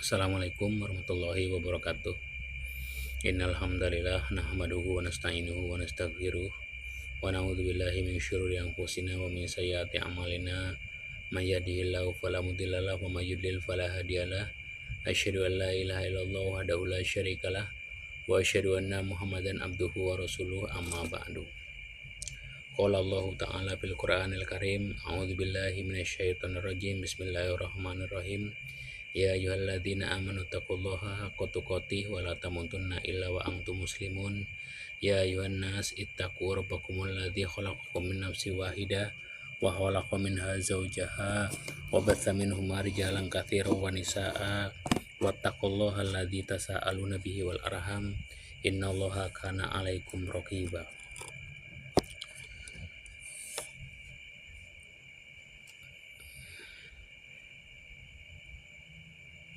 Assalamualaikum warahmatullahi wabarakatuh. Innal hamdalillah nahmaduhu wa nasta'inuhu wa nastaghfiruh wa na'udzubillahi min syururi anfusina wa min sayyiati a'malina. May yahdihillahu fala mudhillalah wa may yudlil fala hadiyalah. Asyhadu an la ilaha illallah wahdahu la syarikalah wa asyhadu anna Muhammadan abduhu wa rasuluh, amma ba'du. Qala Allah ta'ala fil Qur'anil Karim, a'udzubillahi minasyaitonir rajim. Bismillahirrahmanirrahim. Ya ayyuhalladzina amanu taqullaha haqqa tuqatih wa la tamutunna illa wa antum muslimun. Ya ayyuhan nas ittaqu rabbakumul ladzi khalaqakum min nafsin wahidah wa khalaqa minha zawjaha wa batsa minhuma rijalan katsiran wa nisaa'a wattaqullaha alladzi tasaaluna bihi wal arham innallaha kana 'alaikum raqiba.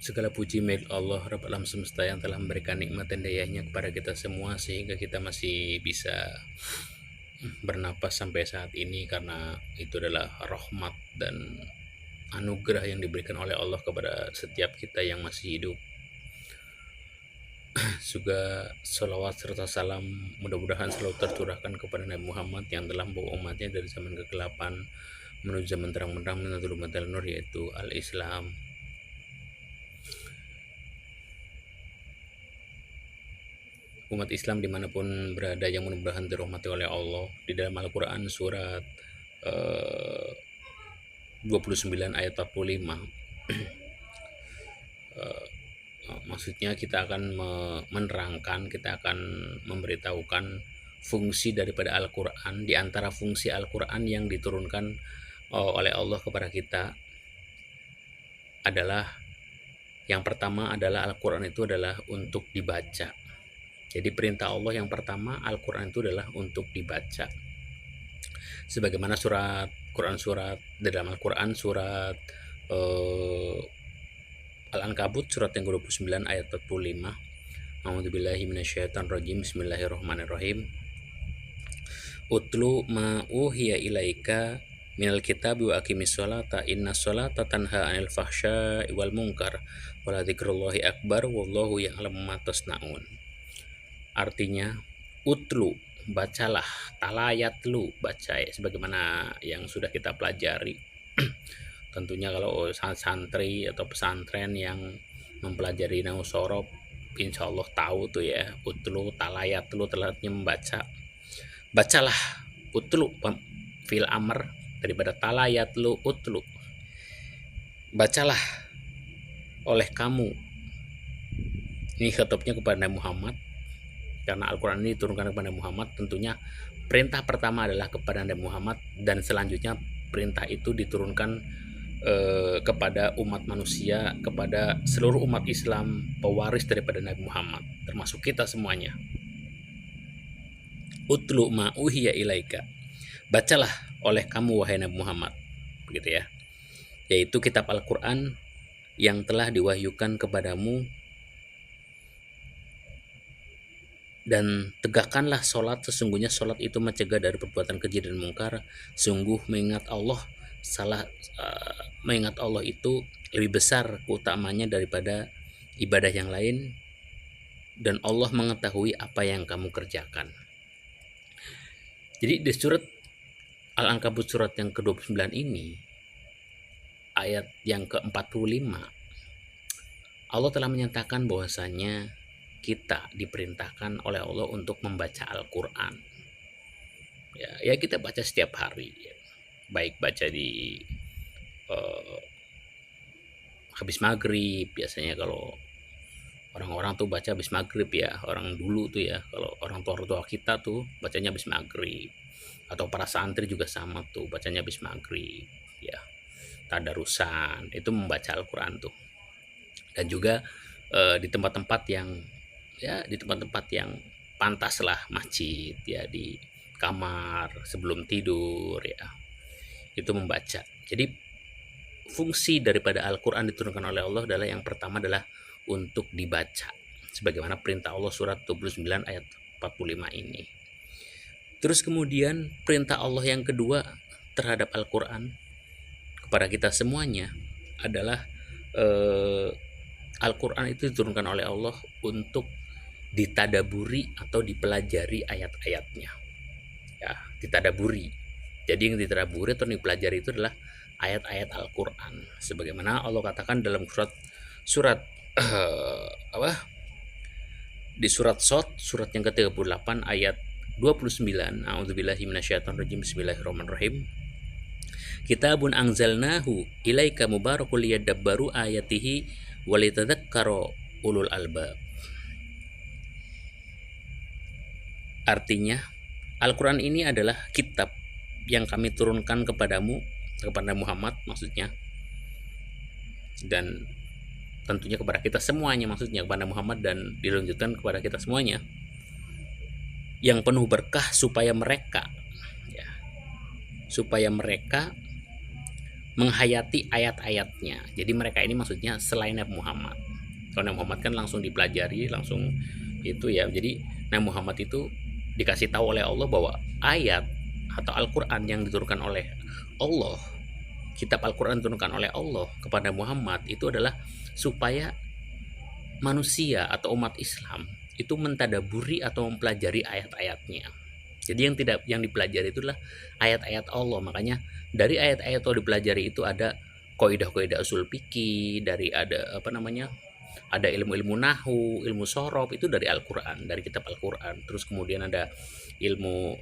Segala puji milik Allah Rabb alam semesta yang telah memberikan nikmat dan dayanya kepada kita semua sehingga kita masih bisa bernapas sampai saat ini, karena itu adalah rahmat dan anugerah yang diberikan oleh Allah kepada setiap kita yang masih hidup. Juga salawat serta salam mudah-mudahan selalu tercurahkan kepada Nabi Muhammad yang telah membawa umatnya dari zaman kegelapan menuju zaman terang-benderang menuju Madal Nur, yaitu al-Islam. Umat Islam dimanapun berada yang mudah-mudahan dirahmati oleh Allah, di dalam Al-Quran surat 29 ayat 45 maksudnya kita akan menerangkan, kita akan memberitahukan fungsi daripada Al-Quran. Di antara fungsi Al-Quran yang diturunkan oleh Allah kepada kita adalah, yang pertama adalah Al-Quran itu adalah untuk dibaca. Jadi perintah Allah yang pertama, Al-Quran itu adalah untuk dibaca. Sebagaimana dalam Al-Quran surat Al-Ankabut surat yang ke-29 ayat 45. A'udzubillahi minasyaitonirrajim. Bismillahirrahmanirrahim. Utlu ma uhiya ilaika minal kitabi wa aqimis sholata innas sholata tanha 'anil fahsya'i wal munkar wa la dzikrullahi akbar wallahu ya'lamu ma tasnaun. Artinya, utlu, bacalah, talayatlu, baca ya, sebagaimana yang sudah kita pelajari. Tentunya kalau santri atau pesantren yang mempelajari nahwu shorof, insya Allah tahu tuh ya, utlu, talayatlu, telatnya membaca. Bacalah, utlu, fil amr daripada talayatlu, utlu. Bacalah oleh kamu. Ini khitabnya kepada Nabi Muhammad, karena Al-Quran ini diturunkan kepada Muhammad. Tentunya perintah pertama adalah kepada Nabi Muhammad, dan selanjutnya perintah itu diturunkan kepada umat manusia, kepada seluruh umat Islam, pewaris daripada Nabi Muhammad, termasuk kita semuanya. Utlu ma uhiya ilaika, bacalah oleh kamu wahai Nabi Muhammad, begitu ya, yaitu kitab Al-Quran yang telah diwahyukan kepadamu. Dan tegakkanlah sholat, sesungguhnya sholat itu mencegah dari perbuatan keji dan mungkar. Sungguh mengingat Allah itu lebih besar keutamanya daripada ibadah yang lain, dan Allah mengetahui apa yang kamu kerjakan. Jadi di surat Al-Ankabut surat yang ke-29 ini, ayat yang ke-45, Allah telah menyatakan bahwasanya kita diperintahkan oleh Allah untuk membaca Al-Quran. Ya kita baca setiap hari, ya. Baik baca di habis maghrib, biasanya kalau orang-orang tuh baca habis maghrib ya, orang dulu tuh ya, kalau orang tua kita tuh bacanya habis maghrib, atau para santri juga sama tuh bacanya habis maghrib ya, tadarusan itu membaca Al-Quran tuh. Dan juga di tempat-tempat yang pantas lah, masjid ya, di kamar sebelum tidur ya, itu membaca. Jadi fungsi daripada Al-Quran diturunkan oleh Allah adalah, yang pertama adalah untuk dibaca, sebagaimana perintah Allah surat 29 ayat 45 ini. Terus kemudian perintah Allah yang kedua terhadap Al-Quran kepada kita semuanya adalah Al-Quran itu diturunkan oleh Allah untuk ditadaburi atau dipelajari ayat-ayatnya, ya, ditadaburi. Jadi yang ditadaburi atau dipelajari itu adalah ayat-ayat Al-Quran, sebagaimana Allah katakan dalam surat apa, di surat Shad, surat yang ke-38 ayat 29. A'udzubillahi minasyaitonirrajim. Bismillahirrahmanirrahim. Kitabun anzalnahu ilaika mubarakul liyadabbaru ayatihi walitadzakkara ulul albab. Artinya, Al-Quran ini adalah kitab yang kami turunkan kepadamu, kepada Muhammad maksudnya, dan tentunya kepada kita semuanya, maksudnya kepada Muhammad dan dilanjutkan kepada kita semuanya, yang penuh berkah supaya mereka, ya, supaya mereka menghayati ayat-ayatnya. Jadi mereka ini maksudnya selain Nabi Muhammad. Kalau Nabi Muhammad kan langsung dipelajari, langsung itu ya. Jadi Nabi Muhammad itu dikasih tahu oleh Allah bahwa ayat atau Al-Quran yang diturunkan oleh Allah, kitab Al-Quran diturunkan oleh Allah kepada Muhammad itu adalah supaya manusia atau umat Islam itu mentadaburi atau mempelajari ayat-ayatnya. Jadi yang dipelajari itulah ayat-ayat Allah. Makanya dari ayat-ayat yang dipelajari itu ada kaidah-kaidah usul fikih, dari ada ada ilmu-ilmu nahu, ilmu sorof, itu dari Al-Quran, dari kitab Al-Quran. Terus kemudian ada ilmu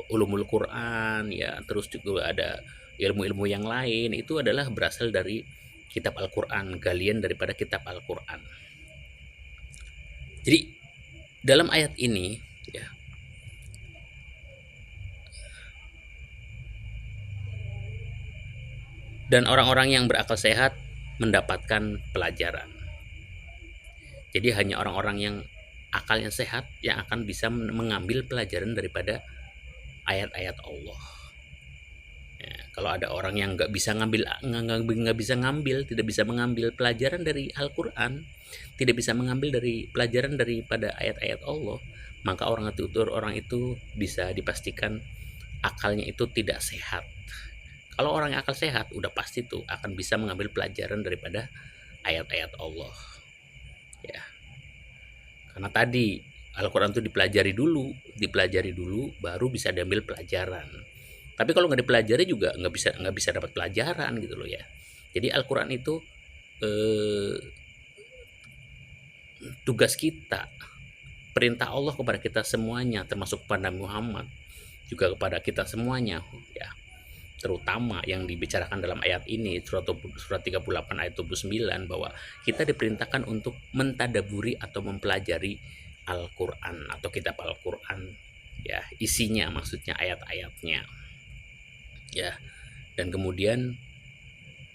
ulumul Quran, ya, terus juga ada ilmu-ilmu yang lain, itu adalah berasal dari kitab Al-Quran, galian daripada kitab Al-Quran. Jadi dalam ayat ini, ya, dan orang-orang yang berakal sehat mendapatkan pelajaran. Jadi hanya orang-orang yang akalnya sehat yang akan bisa mengambil pelajaran daripada ayat-ayat Allah. Ya, kalau ada orang yang nggak bisa tidak bisa mengambil pelajaran dari Al-Quran, tidak bisa mengambil dari pelajaran daripada ayat-ayat Allah, maka orang itu bisa dipastikan akalnya itu tidak sehat. Kalau orang yang akal sehat, udah pasti tuh akan bisa mengambil pelajaran daripada ayat-ayat Allah. Ya, karena tadi Al-Quran itu dipelajari dulu, baru bisa diambil pelajaran. Tapi kalau nggak dipelajari juga nggak bisa dapat pelajaran gitu loh ya. Jadi Al-Quran itu tugas kita, perintah Allah kepada kita semuanya, termasuk kepada Muhammad, juga kepada kita semuanya, ya. Terutama yang dibicarakan dalam ayat ini, surat 38 ayat 29, bahwa kita diperintahkan untuk mentadaburi atau mempelajari Al-Quran atau kitab Al-Quran, ya, isinya maksudnya ayat-ayatnya, ya. Dan kemudian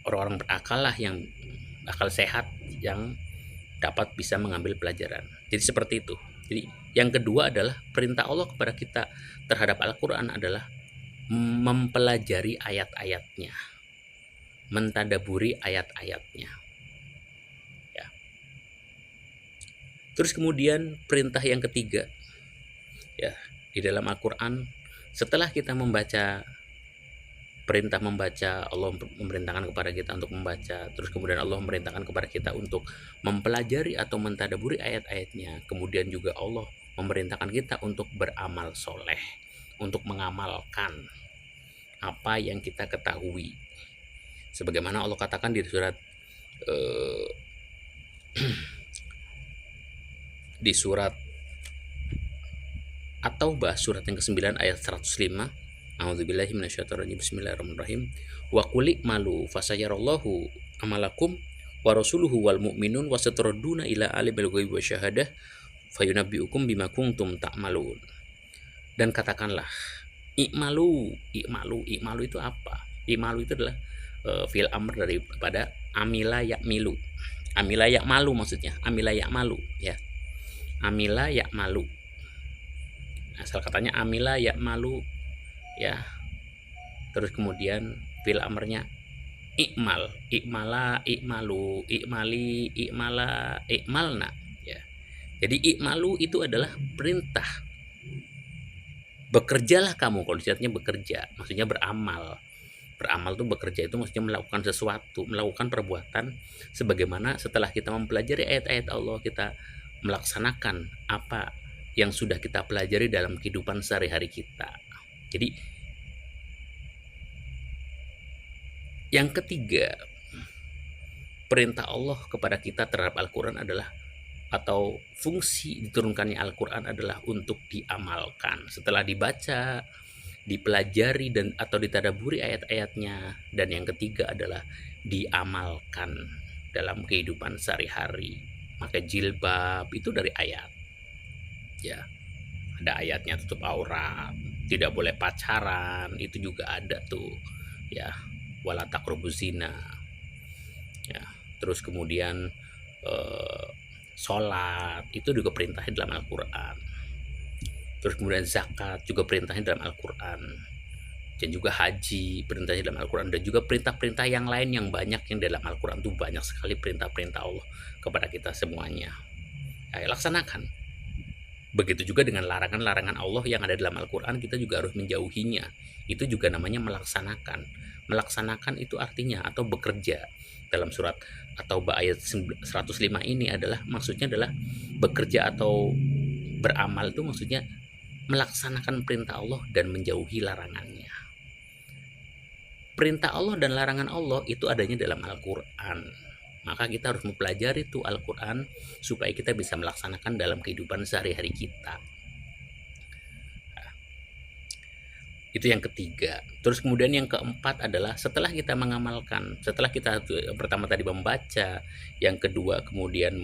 orang-orang berakal lah, yang akal sehat, yang dapat bisa mengambil pelajaran. Jadi seperti itu. Jadi yang kedua adalah perintah Allah kepada kita terhadap Al-Quran adalah mempelajari ayat-ayatnya, mentadaburi ayat-ayatnya, ya. Terus kemudian perintah yang ketiga, ya, di dalam Al-Quran, setelah kita perintah membaca, Allah memerintahkan kepada kita untuk membaca, terus kemudian Allah memerintahkan kepada kita untuk mempelajari atau mentadaburi ayat-ayatnya, kemudian juga Allah memerintahkan kita untuk beramal soleh, untuk mengamalkan apa yang kita ketahui, sebagaimana Allah katakan di surat di surat At-Taubah, surat yang ke-9 ayat 105. A'udzubillahi minasyaitonirrajim. Bismillahirrahmanirrahim. Wa qul malu fasayarallahu amalakum wa rasuluhu wal mu'minun wa satraduna ila alimil ghaibi wasyahadah fayunabbiukum bima kuntum ta'malun. Dan katakanlah, i'malu itu apa? I'malu itu adalah fi'il amr daripada amila ya'milu. Amila ya'malu maksudnya, amila ya'malu, ya. Amila ya'malu. Asal katanya amila ya'malu, ya. Terus kemudian fi'il amrnya i'mal, i'mala, i'malu, i'mali, i'mala, i'malna, ya. Jadi i'malu itu adalah perintah. Bekerjalah kamu, kalau dilihatnya bekerja, maksudnya beramal. Beramal itu bekerja itu maksudnya melakukan sesuatu, melakukan perbuatan sebagaimana setelah kita mempelajari ayat-ayat Allah, kita melaksanakan apa yang sudah kita pelajari dalam kehidupan sehari-hari kita. Jadi yang ketiga, perintah Allah kepada kita terhadap Al-Quran adalah, atau fungsi diturunkannya Al-Quran adalah untuk diamalkan. Setelah dibaca, dipelajari dan atau ditadaburi ayat-ayatnya, dan yang ketiga adalah diamalkan dalam kehidupan sehari-hari. Maka jilbab itu dari ayat, ya, ada ayatnya, tutup aurat, tidak boleh pacaran, itu juga ada tuh, ya, wala taqrabuz zina, ya. Terus kemudian sholat itu juga perintahnya dalam Al-Quran. Terus kemudian zakat juga perintahnya dalam Al-Quran, dan juga haji perintahnya dalam Al-Quran, dan juga perintah-perintah yang lain yang banyak yang dalam Al-Quran. Itu banyak sekali perintah-perintah Allah kepada kita semuanya. Ayo laksanakan. Begitu juga dengan larangan-larangan Allah yang ada dalam Al-Quran, kita juga harus menjauhinya. Itu juga namanya melaksanakan. Melaksanakan itu artinya atau bekerja. Dalam surat atau ayat 105 ini adalah maksudnya adalah bekerja atau beramal, itu maksudnya melaksanakan perintah Allah dan menjauhi larangannya. Perintah Allah dan larangan Allah itu adanya dalam Al-Quran. Maka kita harus mempelajari itu Al-Quran supaya kita bisa melaksanakan dalam kehidupan sehari-hari kita. Itu yang ketiga. Terus kemudian yang keempat adalah setelah kita mengamalkan, setelah kita pertama tadi membaca, yang kedua kemudian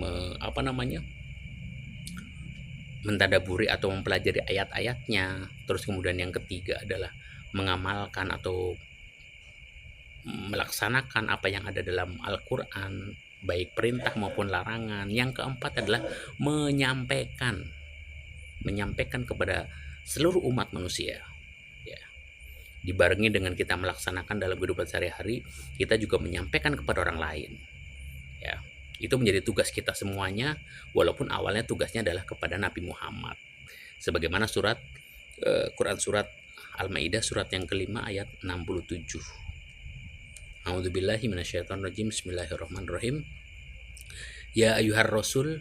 mentadaburi atau mempelajari ayat-ayatnya, terus kemudian yang ketiga adalah mengamalkan atau melaksanakan apa yang ada dalam Al-Quran, baik perintah maupun larangan. Yang keempat adalah menyampaikan kepada seluruh umat manusia. Dibarengi dengan kita melaksanakan dalam kehidupan sehari-hari, kita juga menyampaikan kepada orang lain. Ya, itu menjadi tugas kita semuanya, walaupun awalnya tugasnya adalah kepada Nabi Muhammad. Sebagaimana Quran surat Al-Maidah surat yang kelima ayat 67. A'udzubillahi minasyaitonirrajim. Bismillahirrahmanirrahim. Ya ayyuhar rasul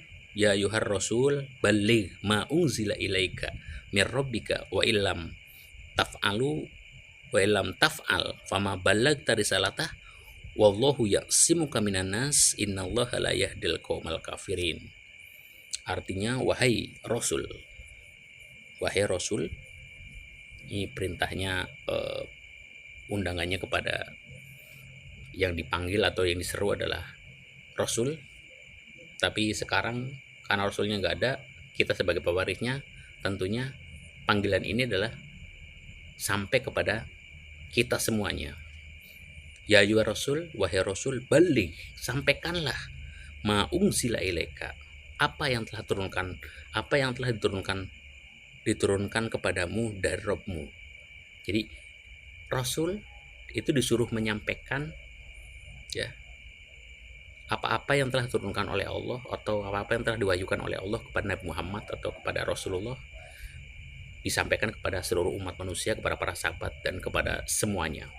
balligh ma unzila ilaika mir rabbika wa illam taf'al fama ballagta risalatah wallahu ya'simuka minan nas innallaha la yahdil qaumal kafirin. Artinya, wahai Rasul, ini perintahnya, undangannya kepada yang dipanggil atau yang diseru adalah Rasul. Tapi sekarang karena Rasulnya nggak ada, kita sebagai pewarisnya tentunya panggilan ini adalah sampai kepada kita semuanya. Ya ayyuhar rasul, wahai Rasul, balligh, sampaikanlah ma unzila ilaika, apa yang telah diturunkan kepadamu dari Rabbmu. Jadi Rasul itu disuruh menyampaikan, ya, apa-apa yang telah diturunkan oleh Allah atau apa-apa yang telah diwahyukan oleh Allah kepada Nabi Muhammad atau kepada Rasulullah, disampaikan kepada seluruh umat manusia, kepada para sahabat dan kepada semuanya.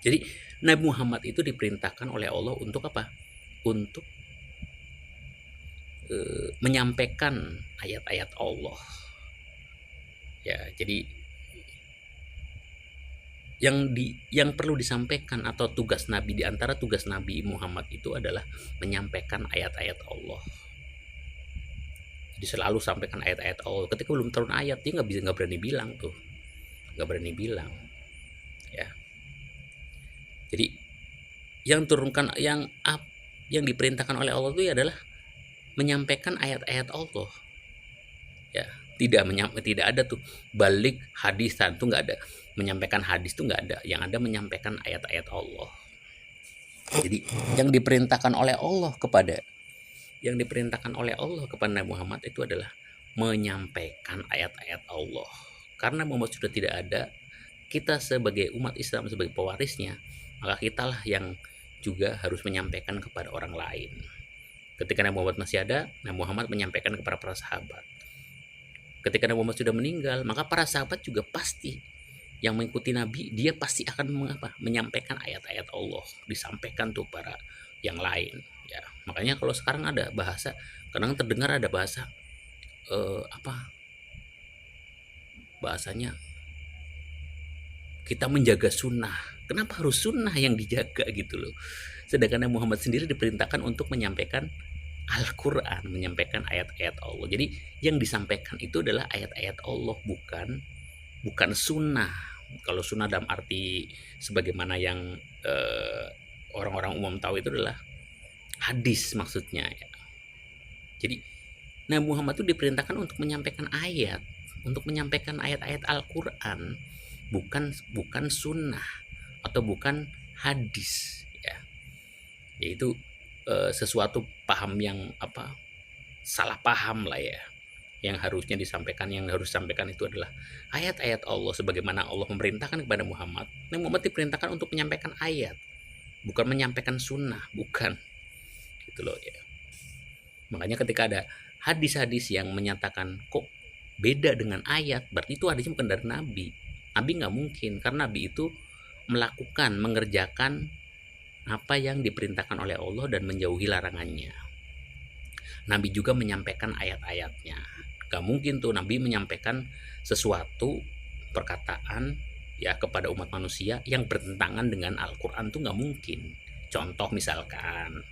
Jadi Nabi Muhammad itu diperintahkan oleh Allah untuk apa? Untuk menyampaikan ayat-ayat Allah. Ya, jadi yang perlu disampaikan atau tugas Nabi, di antara tugas Nabi Muhammad itu adalah menyampaikan ayat-ayat Allah. Jadi selalu sampaikan ayat-ayat Allah. Ketika belum turun ayat, dia nggak berani bilang tuh, ya. Jadi yang diperintahkan oleh Allah itu adalah menyampaikan ayat-ayat Allah. Ya, tidak ada tuh balik hadisan tuh, nggak ada. Menyampaikan hadis tuh nggak ada. Yang ada menyampaikan ayat-ayat Allah. Jadi yang diperintahkan oleh Allah kepada Nabi Muhammad itu adalah menyampaikan ayat-ayat Allah. Karena Muhammad sudah tidak ada, kita sebagai umat Islam, sebagai pewarisnya, maka kitalah yang juga harus menyampaikan kepada orang lain. Ketika Nabi Muhammad masih ada, Nabi Muhammad menyampaikan kepada para sahabat. Ketika Nabi Muhammad sudah meninggal, maka para sahabat juga pasti yang mengikuti Nabi, dia pasti akan menyampaikan ayat-ayat Allah, disampaikan tuh para yang lain ya. Makanya kalau sekarang ada bahasa, kadang terdengar ada bahasa bahasanya kita menjaga sunnah. Kenapa harus sunnah yang dijaga gitu loh? Sedangkan Muhammad sendiri diperintahkan untuk menyampaikan Al-Quran, menyampaikan ayat-ayat Allah. Jadi yang disampaikan itu adalah ayat-ayat Allah, bukan sunnah. Kalau sunnah dalam arti sebagaimana yang orang-orang umum tahu itu adalah hadis maksudnya ya. Jadi Nabi Muhammad itu diperintahkan untuk menyampaikan ayat, untuk menyampaikan ayat-ayat Al-Quran, bukan sunnah atau bukan hadis ya. Yaitu sesuatu paham yang salah paham lah ya. Yang harus disampaikan itu adalah ayat-ayat Allah sebagaimana Allah memerintahkan kepada Muhammad. Nabi Muhammad diperintahkan untuk menyampaikan ayat, bukan menyampaikan sunnah, bukan gitu loh ya. Makanya ketika ada hadis-hadis yang menyatakan kok beda dengan ayat, berarti itu hadisnya bukan dari Nabi. Nabi nggak mungkin, karena Nabi itu mengerjakan apa yang diperintahkan oleh Allah dan menjauhi larangannya. Nabi juga menyampaikan ayat-ayatnya. Gak mungkin tuh Nabi menyampaikan sesuatu perkataan ya kepada umat manusia yang bertentangan dengan Al-Quran, tuh nggak mungkin. Contoh misalkan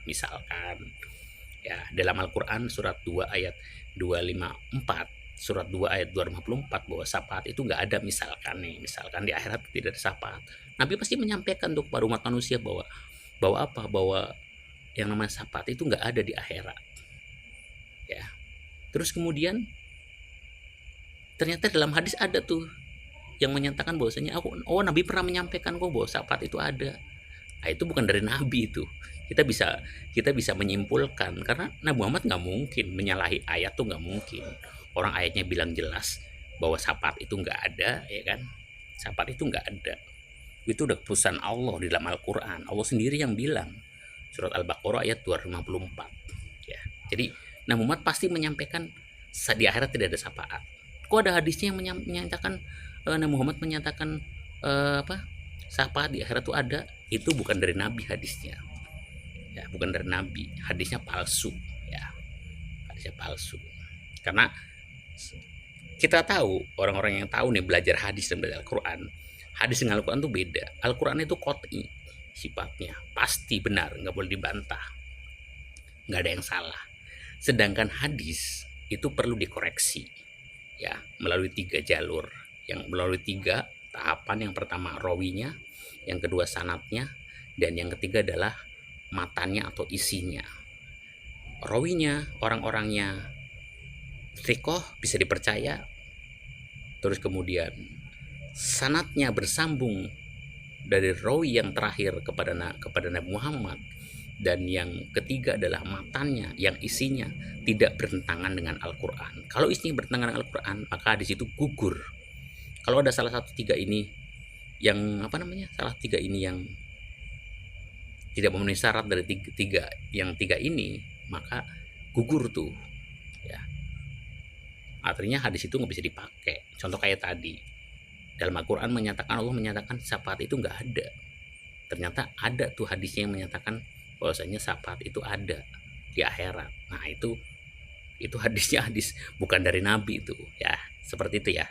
ya dalam Al-Quran surat 2 ayat 254, surat 2 ayat 254 bahwa syafaat itu nggak ada. Misalkan di akhirat tidak ada syafaat, Nabi pasti menyampaikan untuk kepada umat manusia bahwa yang namanya syafaat itu nggak ada di akhirat ya. Terus kemudian ternyata dalam hadis ada tuh yang menyatakan bahwasanya Nabi pernah menyampaikan kok bahwa syafaat itu ada. Nah, itu bukan dari Nabi itu. Kita bisa menyimpulkan, karena Nabi Muhammad nggak mungkin menyalahi ayat tuh, nggak mungkin. Orang ayatnya bilang jelas bahwa syafaat itu nggak ada ya kan. Syafaat itu nggak ada. Itu udah keputusan Allah di dalam Al-Quran. Allah sendiri yang bilang, surat Al-Baqarah ayat 254 ya. Jadi Nabi Muhammad pasti menyampaikan di akhirat tidak ada syafaat. Kok ada hadisnya yang menyatakan Nabi Muhammad menyatakan syafaat di akhirat itu ada? Itu bukan dari Nabi hadisnya ya, bukan dari Nabi. Hadisnya palsu ya, hadisnya palsu. Karena kita tahu, orang-orang yang tahu nih belajar hadis dan belajar Al-Quran, hadis dengan Al-Quran itu beda. Al-Quran itu qot'i sifatnya, pasti benar, nggak boleh dibantah, nggak ada yang salah. Sedangkan hadis itu perlu dikoreksi ya, melalui 3 jalur, yang melalui 3 tahapan. Yang pertama rawinya, yang kedua sanadnya, dan yang ketiga adalah matannya atau isinya. Rawinya, orang-orangnya thiqoh, bisa dipercaya. Terus kemudian sanadnya bersambung dari rawi yang terakhir kepada Nabi Muhammad. Dan yang ketiga adalah matannya, yang isinya tidak bertentangan dengan Al-Quran. Kalau isinya bertentangan dengan Al-Quran, maka di situ gugur. Kalau ada salah satu 3 ini yang tidak memenuhi syarat dari tiga ini, maka gugur tuh ya. Artinya hadis itu nggak bisa dipakai. Contoh kayak tadi, dalam Al-Quran Allah menyatakan syafaat itu nggak ada. Ternyata ada tuh hadisnya yang menyatakan bahwasanya syafaat itu ada di akhirat. Nah itu hadisnya bukan dari Nabi itu ya, seperti itu ya.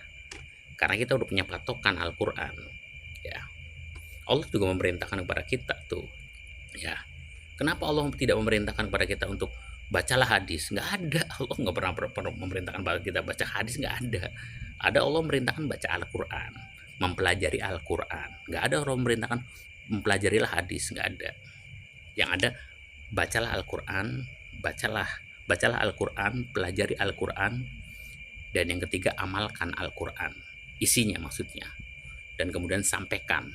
Karena kita udah punya patokan Al-Quran ya. Allah juga memerintahkan kepada kita tuh ya. Kenapa Allah tidak memerintahkan kepada kita untuk bacalah hadis? Nggak ada. Allah nggak pernah memerintahkan kepada kita baca hadis, nggak ada. Ada Allah memerintahkan baca Al-Quran, mempelajari Al-Quran. Nggak ada Allah memerintahkan mempelajarilah hadis, nggak ada. Yang ada bacalah Al-Quran, bacalah Al-Quran, pelajari Al-Quran, dan yang ketiga amalkan Al-Quran, isinya maksudnya, dan kemudian sampaikan.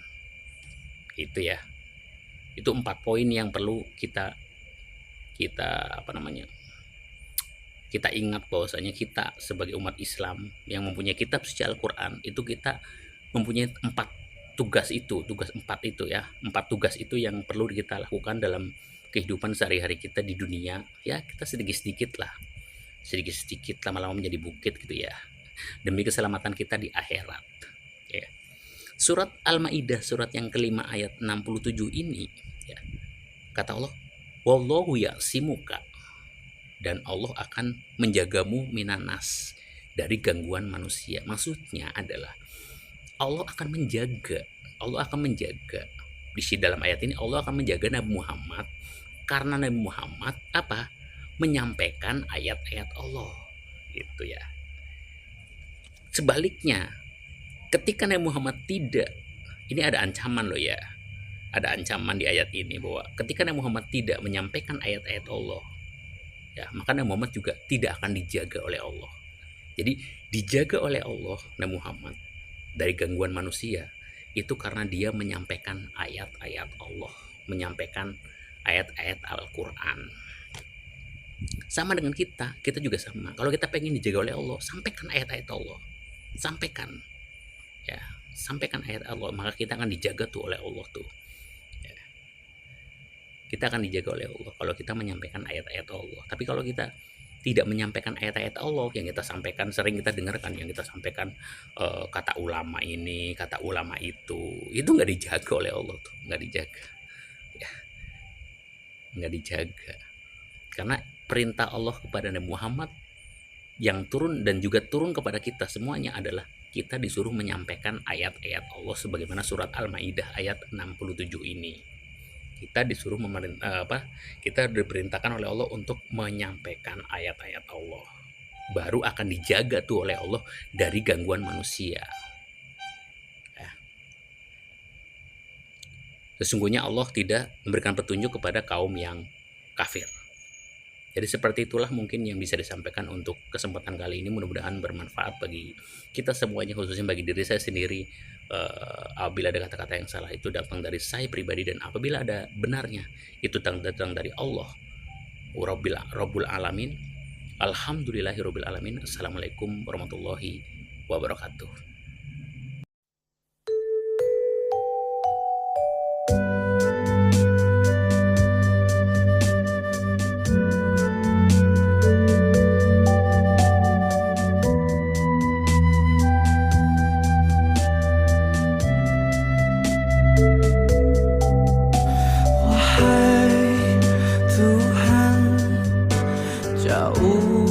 Itu ya. Itu 4 poin yang perlu kita ingat, bahwasanya kita sebagai umat Islam yang mempunyai kitab suci Al-Quran, itu kita mempunyai 4 tugas itu, tugas 4 itu ya. 4 tugas itu yang perlu kita lakukan dalam kehidupan sehari-hari kita di dunia ya. Kita sedikit-sedikit lama-lama menjadi bukit gitu ya, demi keselamatan kita di akhirat ya. Surat Al-Maidah surat yang kelima ayat 67 ini ya, kata Allah, wallahu ya'simuka, dan Allah akan menjagamu minanas, dari gangguan manusia. Maksudnya adalah Allah akan menjaga, di dalam ayat ini Allah akan menjaga Nabi Muhammad karena Nabi Muhammad apa? Menyampaikan ayat-ayat Allah, gitu ya. Sebaliknya, ketika Nabi Muhammad tidak, ini ada ancaman loh ya. Ada ancaman di ayat ini bahwa ketika Nabi Muhammad tidak menyampaikan ayat-ayat Allah, ya, maka Nabi Muhammad juga tidak akan dijaga oleh Allah. Jadi dijaga oleh Allah Nabi Muhammad dari gangguan manusia itu karena dia menyampaikan ayat-ayat Allah, menyampaikan ayat-ayat Al-Quran. Sama dengan kita juga sama. Kalau kita pengen dijaga oleh Allah, sampaikan ayat-ayat Allah, sampaikan ayat Allah, maka kita akan dijaga tuh oleh Allah tuh. Ya. Kita akan dijaga oleh Allah kalau kita menyampaikan ayat-ayat Allah. Tapi kalau kita tidak menyampaikan ayat-ayat Allah, yang kita sampaikan, sering kita dengarkan, yang kita sampaikan kata ulama ini, kata ulama itu nggak dijaga oleh Allah tuh, nggak dijaga, ya, nggak dijaga. Karena perintah Allah kepada Nabi Muhammad yang turun dan juga turun kepada kita semuanya adalah kita disuruh menyampaikan ayat-ayat Allah sebagaimana surat Al-Maidah ayat 67 ini. Kita disuruh kita diperintahkan oleh Allah untuk menyampaikan ayat-ayat Allah. Baru akan dijaga tuh oleh Allah dari gangguan manusia. Ya. Sesungguhnya Allah tidak memberikan petunjuk kepada kaum yang kafir. Jadi seperti itulah mungkin yang bisa disampaikan untuk kesempatan kali ini. Mudah-mudahan bermanfaat bagi kita semuanya, khususnya bagi diri saya sendiri. Apabila ada kata-kata yang salah itu datang dari saya pribadi, dan apabila ada benarnya itu datang dari Allah Rabbul Alamin. Alhamdulillahirabbil alamin. Assalamualaikum warahmatullahi wabarakatuh. Tuhan, jauh